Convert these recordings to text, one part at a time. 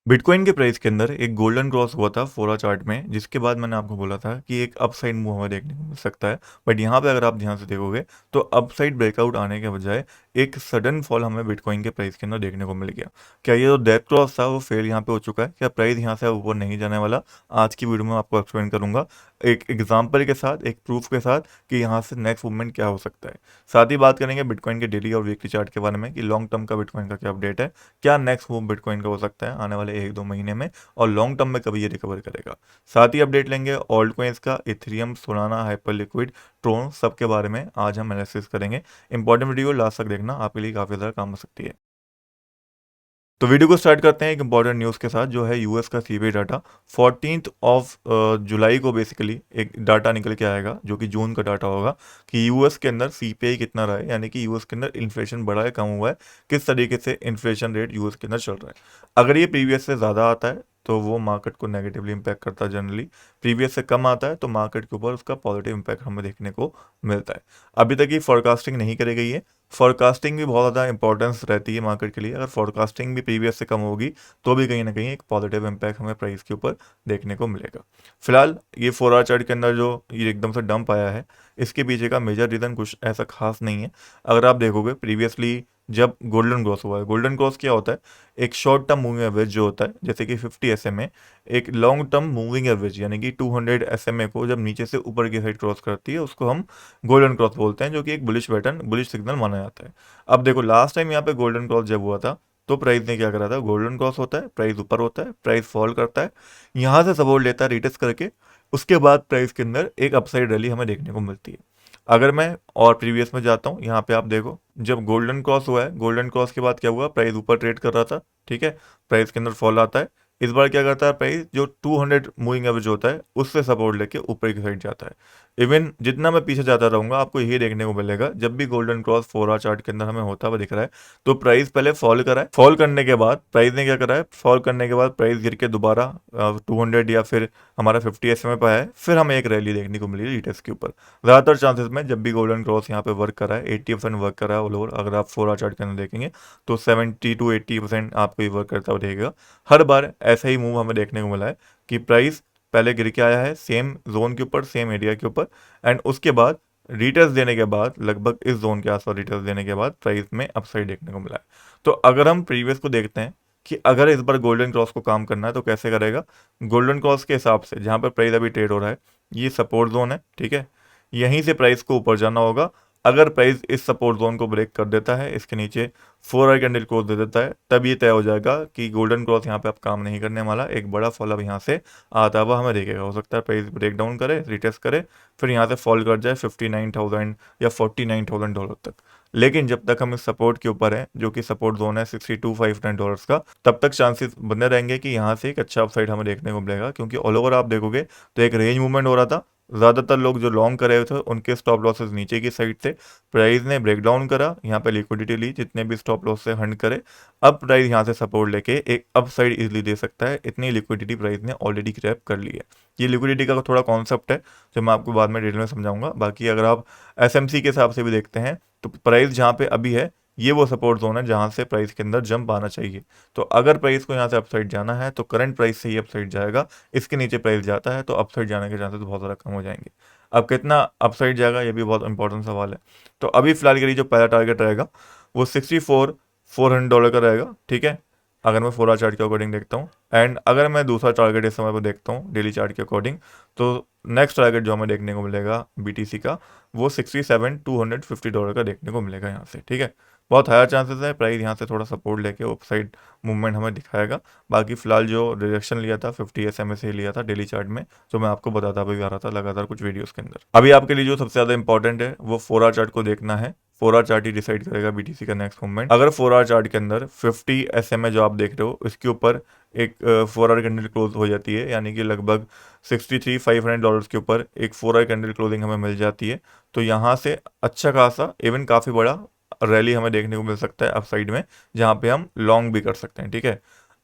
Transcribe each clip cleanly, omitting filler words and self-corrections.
Bitcoin के price के अंदर एक गोल्डन क्रॉस हुआ था फोरा चार्ट में, जिसके बाद मैंने आपको बोला था कि एक अपसाइड मूव हमें देखने को मिल सकता है। बट यहाँ पे अगर आप ध्यान से देखोगे तो अपसाइड ब्रेकआउट आने के बजाय एक सडन फॉल हमें बिटकॉइन के प्राइस के अंदर देखने को मिल गया। क्या ये जो डेथ क्रॉस था वो फेल यहाँ पे हो चुका है? क्या प्राइस यहाँ से ऊपर नहीं जाने वाला? आज की वीडियो में आपको एक्सप्लेन करूंगा एक एग्जाम्पल के साथ, एक प्रूफ के साथ कि यहाँ से नेक्स्ट मूवमेंट क्या हो सकता है। साथ ही बात करेंगे बिटकॉइन के डेली और वीकली चार्ट के बारे में कि लॉन्ग टर्म का बिटकॉइन का क्या अपडेट है, क्या नेक्स्ट मूव बिटकॉइन का हो सकता है आने वाले 1-2 महीने में, और लॉन्ग टर्म में कभी ये रिकवर करेगा। साथ ही अपडेट लेंगे ऑल्ट कॉइन्स का, Ethereum, Solana, Hyperliquid, Tron, सबके बारे में आज हम एनालिसिस करेंगे। इंपॉर्टेंट वीडियो लास्ट तक देखना, आपके लिए काफ़ी ज़्यादा काम आ सकती है। तो वीडियो को स्टार्ट करते हैं एक इंपॉर्टेंट न्यूज़ के साथ, जो है यूएस का CBI data. 14th of July को बेसिकली एक डाटा निकल के आएगा जो कि जून का डाटा होगा कि यूएस के अंदर सीपीआई कितना रहा है, यानी कि यूएस के अंदर इन्फ्लेशन बढ़ा है, कम हुआ है, किस तरीके से इन्फ्लेशन रेट यूएस के अंदर चल रहा है। अगर ये प्रीवियस से ज़्यादा आता है तो वो मार्केट को नेगेटिवली इम्पैक्ट करता है जनरली। प्रीवियस से कम आता है तो मार्केट के ऊपर उसका पॉजिटिव इम्पैक्ट हमें देखने को मिलता है। अभी तक ये फोरकास्टिंग नहीं करी गई है। फोरकास्टिंग भी बहुत ज़्यादा इंपॉर्टेंस रहती है मार्केट के लिए। अगर फोरकास्टिंग भी प्रीवियस से कम होगी तो भी कहीं ना कहीं एक पॉजिटिव इम्पैक्ट हमें प्राइस के ऊपर देखने को मिलेगा। फिलहाल ये 4 आवर चार्ट के अंदर जो ये एकदम से डंप आया है, इसके पीछे का मेजर रीज़न कुछ ऐसा खास नहीं है। अगर आप देखोगे प्रीवियसली जब गोल्डन क्रॉस हुआ है, गोल्डन क्रॉस क्या होता है? एक शॉर्ट टर्म मूविंग एवरेज जो होता है, जैसे कि 50 SMA, एक लॉन्ग टर्म मूविंग एवरेज यानी कि 200 SMA को जब नीचे से ऊपर की साइड क्रॉस करती है उसको हम गोल्डन क्रॉस बोलते हैं, जो कि एक बुलिश पैटर्न, बुलिश सिग्नल माना जाता है। अब देखो लास्ट टाइम यहाँ पे गोल्डन क्रॉस जब हुआ था तो प्राइस ने क्या करा था? गोल्डन क्रॉस होता है, प्राइस ऊपर होता है, प्राइस फॉल करता है, यहाँ से सपोर्ट लेता है रिटेस्ट करके, उसके बाद प्राइस के अंदर एक अपसाइड रैली हमें देखने को मिलती है। अगर मैं और प्रीवियस में जाता हूँ, यहाँ पे आप देखो जब गोल्डन क्रॉस हुआ है, गोल्डन क्रॉस के बाद क्या हुआ? प्राइस ऊपर ट्रेड कर रहा था, ठीक है, प्राइस के अंदर फॉल आता है। इस बार क्या करता है? प्राइस जो 200 मूविंग एवरेज होता है उससे सपोर्ट लेके ऊपर की साइड जाता है। इवन जितना मैं पीछे जाता रहूंगा आपको यही देखने को मिलेगा, जब भी गोल्डन क्रॉस 4 आवर चार्ट के अंदर हमें होता हुआ दिख रहा है तो प्राइस पहले फॉल करा है, फॉल करने के बाद प्राइस ने क्या करा है? फॉल करने के बाद प्राइस गिर के दोबारा 200 या फिर हमारा 50 SMA पे है, फिर हमें एक रैली देखने को मिली रिटेस्ट के ऊपर। ज़्यादातर चांसेस में जब भी गोल्डन क्रॉस यहाँ पे वर्क करा है, 80% वर्क करा है ऑल ओवर। अगर आप 4 आवर चार्ट के अंदर देखेंगे तो 70 to 80% आपको ये वर्क करता हुआ देखेगा। हर बार ऐसा ही मूव हमें देखने को मिला है कि प्राइस पहले गिर के आया है सेम जोन के ऊपर, सेम एरिया के ऊपर, एंड उसके बाद रिटेस्ट देने के बाद लगभग इस जोन के आसपास रिटेस्ट देने के बाद प्राइस में अपसाइड देखने को मिला है। तो अगर हम प्रीवियस को देखते हैं कि अगर इस बार गोल्डन क्रॉस को काम करना है तो कैसे करेगा? गोल्डन क्रॉस के हिसाब से जहाँ पर प्राइस अभी ट्रेड हो रहा है, ये सपोर्ट जोन है, ठीक है, यहीं से प्राइस को ऊपर जाना होगा। अगर प्राइस इस सपोर्ट जोन को ब्रेक कर देता है, इसके नीचे 4 आवर कैंडल क्लोज दे देता है, तब ये तय हो जाएगा कि गोल्डन क्रॉस यहाँ पे अब काम नहीं करने वाला। एक बड़ा फॉल अब यहाँ से आता हुआ हमें देखेगा। हो सकता है प्राइस ब्रेक डाउन करे, रिटेस्ट करे, फिर यहाँ से फॉल कर जाए 59,000 या $49,000 तक। लेकिन जब तक हम इस सपोर्ट के ऊपर हैं, जो कि सपोर्ट जोन है $62,500 का, तब तक चांसेस बने रहेंगे कि यहाँ से एक अच्छा अपसाइड हमें देखने को मिलेगा। क्योंकि ऑल ओवर आप देखोगे तो एक रेंज मूवमेंट हो रहा था, ज़्यादातर लोग जो लॉन्ग करे हुए थे उनके स्टॉप लॉसेस नीचे की साइड थे। प्राइस ने ब्रेक डाउन करा, यहाँ पे लिक्विडिटी ली, जितने भी स्टॉप लॉस से हंड करे। अब प्राइस यहाँ से सपोर्ट लेके एक अप साइड इजिली दे सकता है, इतनी लिक्विडिटी प्राइस ने ऑलरेडी ग्रैब कर ली है। ये लिक्विडिटी का थोड़ा कॉन्सेप्ट है जो मैं आपको बाद में डिटेल में समझाऊंगा। बाकी अगर आप एसएमसी के हिसाब से भी देखते हैं तो प्राइस जहाँ पे अभी है ये वो सपोर्ट जोन है जहाँ से प्राइस के अंदर जंप आना चाहिए। तो अगर प्राइस को यहाँ से अपसाइड जाना है तो करंट प्राइस से ही अपसाइड जाएगा। इसके नीचे प्राइस जाता है तो अपसाइड जाने के चांसेस बहुत ज़्यादा कम हो जाएंगे। अब कितना अपसाइड जाएगा ये भी बहुत इंपॉर्टेंट सवाल है। तो अभी फिलहाल के लिए जो पहला टारगेट रहेगा वो $64,400 का रहेगा, ठीक है, अगर मैं 4 आवर चार्ट के अकॉर्डिंग देखता हूँ। एंड अगर मैं दूसरा टारगेट इस समय पर देखता हूँ डेली चार्ट के अकॉर्डिंग, तो नेक्स्ट टारगेट जो हमें देखने को मिलेगा बीटीसी का वो $67,250 का देखने को मिलेगा यहाँ से, ठीक है। बहुत हायर चांसेस है प्राइस यहाँ से थोड़ा सपोर्ट लेके अपसाइड मूवमेंट हमें दिखाएगा। बाकी फिलहाल जो रिजेक्शन लिया था 50 SMA से लिया था डेली चार्ट में, जो मैं आपको बताता भी आ रहा था लगातार कुछ वीडियोस के अंदर। अभी आपके लिए जो सबसे ज़्यादा इंपॉर्टेंट है वो 4 आवर चार्ट को देखना है। 4 आवर चार्ट ही डिसाइड करेगा बीटीसी का नेक्स्ट मूवमेंट। अगर 4 आवर चार्ट के अंदर 50 SMA जो आप देख रहे हो इसके ऊपर एक 4 आवर कैंडल क्लोज हो जाती है, यानी कि लगभग $63,500 के ऊपर एक 4 आवर कैंडल क्लोजिंग हमें मिल जाती है, तो यहाँ से अच्छा खासा इवन काफ़ी बड़ा रैली हमें देखने को मिल सकता है अपसाइड में, जहाँ पे हम लॉन्ग भी कर सकते हैं, ठीक है।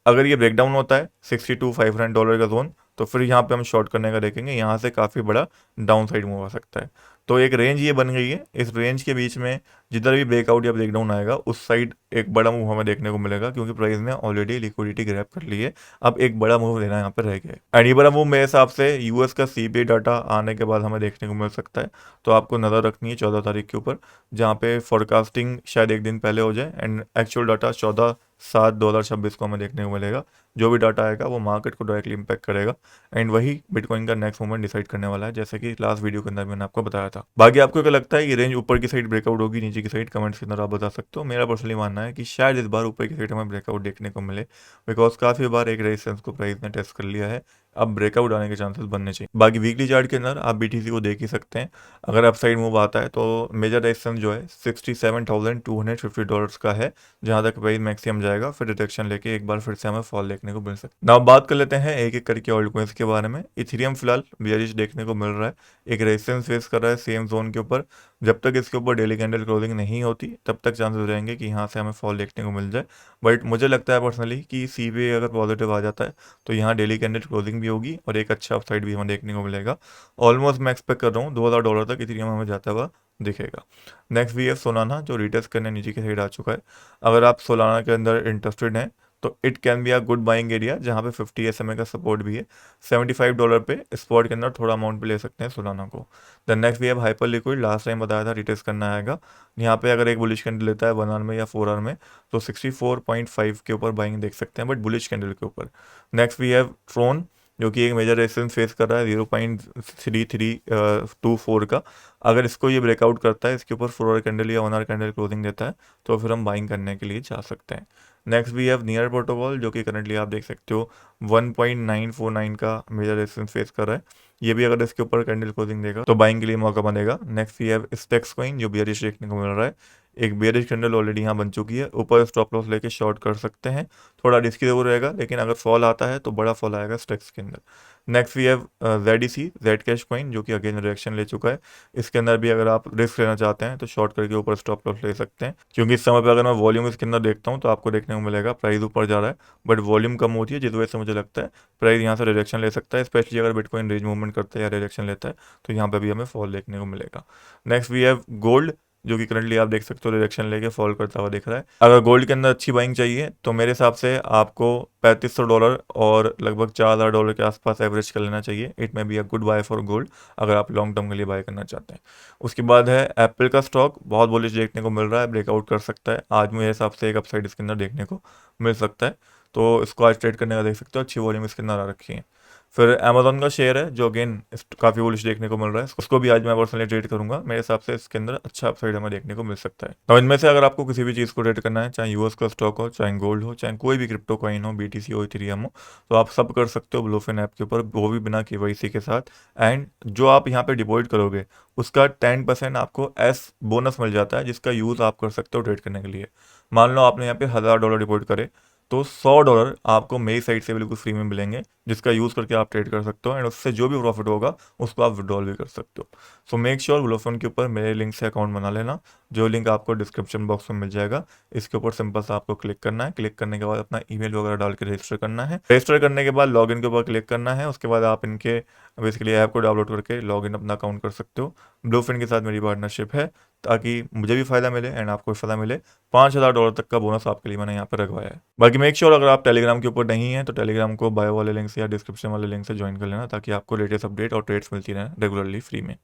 अगर ये ब्रेकडाउन होता है $62,500 का जोन, तो फिर यहाँ पे हम शॉर्ट करने का देखेंगे, यहाँ से काफ़ी बड़ा डाउन साइड मूव आ सकता है। तो एक रेंज ये बन गई है, इस रेंज के बीच में जिधर भी ब्रेकआउट या ब्रेकडाउन आएगा उस साइड एक बड़ा मूव हमें देखने को मिलेगा, क्योंकि प्राइस ने ऑलरेडी लिक्विडिटी ग्रैब कर ली है। अब एक बड़ा मूव लेना यहाँ पर रह गया है, एंड ये बड़ा मूव मेरे हिसाब से यूएस का सीपीआई डाटा आने के बाद हमें देखने को मिल सकता है। तो आपको नज़र रखनी है 14 तारीख के ऊपर, जहाँ पे फोरकास्टिंग शायद एक दिन पहले हो जाए एंड एक्चुअल डाटा 14/7/2026 को हमें देखने को मिलेगा। जो भी डाटा आएगा वो मार्केट को डायरेक्टली इंपैक्ट करेगा एंड वही बिटकॉइन का नेक्स्ट मूवमेंट डिसाइड करने वाला है, जैसे कि लास्ट वीडियो के अंदर मैंने आपको बताया था। बाकी आपको क्या लगता है, ये रेंज ऊपर की साइड ब्रेकआउट होगी नीचे की साइड? कमेंट्स के अंदर आप बता सकते हो। मेरा पर्सनली मानना है कि शायद इस बार ऊपर की साइड हमें ब्रेकआउट देखने को मिले, बिकॉज काफ़ी बार एक रेजिस्टेंस को प्राइस ने टेस्ट कर लिया है। अब ब्रेकआउट आने के चांसेस बनने चाहिए। बाकी वीकली चार्ट के अंदर आप बीटीसी को देख ही सकते हैं, अगर अपसाइड मूव आता है तो मेजर रेजिस्टेंस जो है $67,250 का है, जहां तक प्राइस मैक्सिमम जाएगा, फिर रिजेक्शन लेके एक बार फिर से हमें फॉल देखने को मिल सकता है। नाउ बात कर लेते हैं एक एक करके ऑल्ट कॉइंस के बारे में। इथेरियम फिलहाल बेयरिश देखने को मिल रहा है, एक रेजिस्टेंस फेस कर रहा है सेम जोन के ऊपर। जब तक इसके ऊपर डेली कैंडल क्लोजिंग नहीं होती तब तक चांसेस रहेंगे कि यहाँ से हमें फॉल देखने को मिल जाए। बट मुझे लगता है पर्सनली कि सीबीआई अगर पॉजिटिव आ जाता है तो यहाँ डेली कैंडल क्लोजिंग भी होगी और एक अच्छा अपसाइड भी हमें देखने को मिलेगा। ऑलमोस्ट मैं एक्सपेक्ट कर रहा हूँ $2,000 तक इथेरियम हमें जाता हुआ दिखेगा। नेक्स्ट वी है सोलाना, जो रिटेस्ट करने नीचे की साइड आ चुका है। अगर आप सोलाना के अंदर इंटरेस्टेड हैं तो it can be a good buying area, जहाँ पे 50 SMA का सपोर्ट भी है। $75 पे स्पॉट के अंदर थोड़ा अमाउंट पे ले सकते हैं सोलाना को। Then next we have Hyperliquid, last time बताया था रिटेस्ट करना आएगा। यहाँ पे अगर एक बुलिश कैंडल लेता है 1 आवर में या 4 आवर में तो 64.5 के ऊपर बाइंग देख सकते हैं, बट बुलिश कैंडल के ऊपर। नेक्स्ट वी हैव ट्रोन, जो कि एक मेजर रेजिस्टेंस फेस कर रहा है 0.3324 का। अगर इसको ये ब्रेकआउट करता है, इसके ऊपर 4 आवर कैंडल या 1 आवर कैंडल क्लोजिंग देता है तो फिर हम बाइंग करने के लिए जा सकते हैं। Next we have NEAR protocol, जो कि करंटली आप देख सकते हो 1.949 का मेजर रेजिस्टेंस फेस कर रहा है। ये भी अगर इसके ऊपर कैंडल क्लोजिंग देगा तो बाइंग के लिए मौका बनेगा। Next we have Stacks coin, जो बेयरिश देखने को मिल रहा है। एक बेयरिश कैंडल ऑलरेडी यहाँ बन चुकी है, ऊपर स्टॉप लॉस लेके शॉर्ट कर सकते हैं। थोड़ा रिस्की जरूर रहेगा, लेकिन अगर फॉल आता है तो बड़ा फॉल आएगा स्टेक्स के अंदर। Next we have ZEC, Zcash coin, जो कि अगेन रिएक्शन ले चुका है। इसके अंदर भी अगर आप रिस्क लेना चाहते हैं तो शॉर्ट करके ऊपर स्टॉप लॉस ले सकते हैं, क्योंकि इस समय पे अगर मैं वॉल्यूम इसके अंदर देखता हूँ तो आपको देखने को मिलेगा प्राइस ऊपर जा रहा है बट वॉल्यूम कम होती है, जिस वजह से मुझे लगता है प्राइस यहाँ से रिजेक्शन ले सकता है। स्पेशली अगर बिटकॉइन रेंज मूवमेंट करता है या रिजेक्शन लेता है तो यहाँ पे भी हमें फॉल देखने को मिलेगा। नेक्स्ट वी हैव गोल्ड, जो कि करंटली आप देख सकते हो रिजेक्शन लेके फॉल करता हुआ दिख रहा है। अगर गोल्ड के अंदर अच्छी बाइंग चाहिए तो मेरे हिसाब से आपको $3500 और लगभग $4000 के आसपास एवरेज कर लेना चाहिए। It may be a good buy for gold अगर आप लॉन्ग टर्म के लिए बाय करना चाहते हैं। उसके बाद है एप्पल का स्टॉक, बहुत बुलिश देखने को मिल रहा है, ब्रेकआउट कर सकता है आज मेरे हिसाब से, एक अपसाइड इसके अंदर देखने को मिल सकता है। तो इसको आज ट्रेड करने का देख सकते हो, अच्छी वॉल्यूम इसके अंदर आ रखी है। फिर अमेजोन का शेयर है, जो अगेन काफ़ी बुलिश देखने को मिल रहा है, उसको भी आज मैं पर्सनली ट्रेड करूंगा। मेरे हिसाब से इसके अंदर अच्छा अपसाइड हमें देखने को मिल सकता है। तो इनमें से अगर आपको किसी भी चीज़ को ट्रेड करना है, चाहे यूएस का स्टॉक हो, चाहे गोल्ड हो, चाहे कोई भी क्रिप्टो कॉइन हो, बीटीसी हो, इथेरियम हो, तो आप सब कर सकते हो ब्लूफिन ऐप के ऊपर, वो भी बिना केवाईसी के साथ। एंड जो आप यहाँ पे डिपॉजिट करोगे उसका 10% आपको एस बोनस मिल जाता है, जिसका यूज़ आप कर सकते हो ट्रेड करने के लिए। मान लो आपने यहाँ पे $1000 डिपॉजिट करे तो $100 आपको मेरी साइड से बिल्कुल फ्री में मिलेंगे, जिसका यूज़ करके आप ट्रेड कर सकते हो एंड उससे जो भी प्रॉफिट होगा उसको आप विड्रॉल भी कर सकते हो। सो मेक श्योर ब्लूफिन के ऊपर मेरे लिंक से अकाउंट बना लेना, जो लिंक आपको डिस्क्रिप्शन बॉक्स में मिल जाएगा। इसके ऊपर सिंपल सा आपको क्लिक करना है, क्लिक करने के बाद अपना ईमेल वगैरह डाल के रजिस्टर करना है। रजिस्टर करने के बाद लॉगिन के ऊपर क्लिक करना है, उसके बाद आप इनके बेसिकली ऐप को डाउनलोड करके लॉगिन अपना अकाउंट कर सकते हो। ब्लूफिन के साथ मेरी पार्टनरशिप है, ताकि मुझे भी फ़ायदा मिले एंड आपको भी फ़ायदा मिले। $5000 तक का बोनस आपके लिए मैंने यहाँ पर रखवाया है। बाकी मेक श्योर अगर आप टेलीग्राम के ऊपर नहीं हैं तो टेलीग्राम को बायो वाले लिंक से या डिस्क्रिप्शन वाले लिंक से ज्वाइन कर लेना, ताकि आपको लेटेस्ट अपडेट और ट्रेड्स मिलती रहें रेगुलरली फ्री में।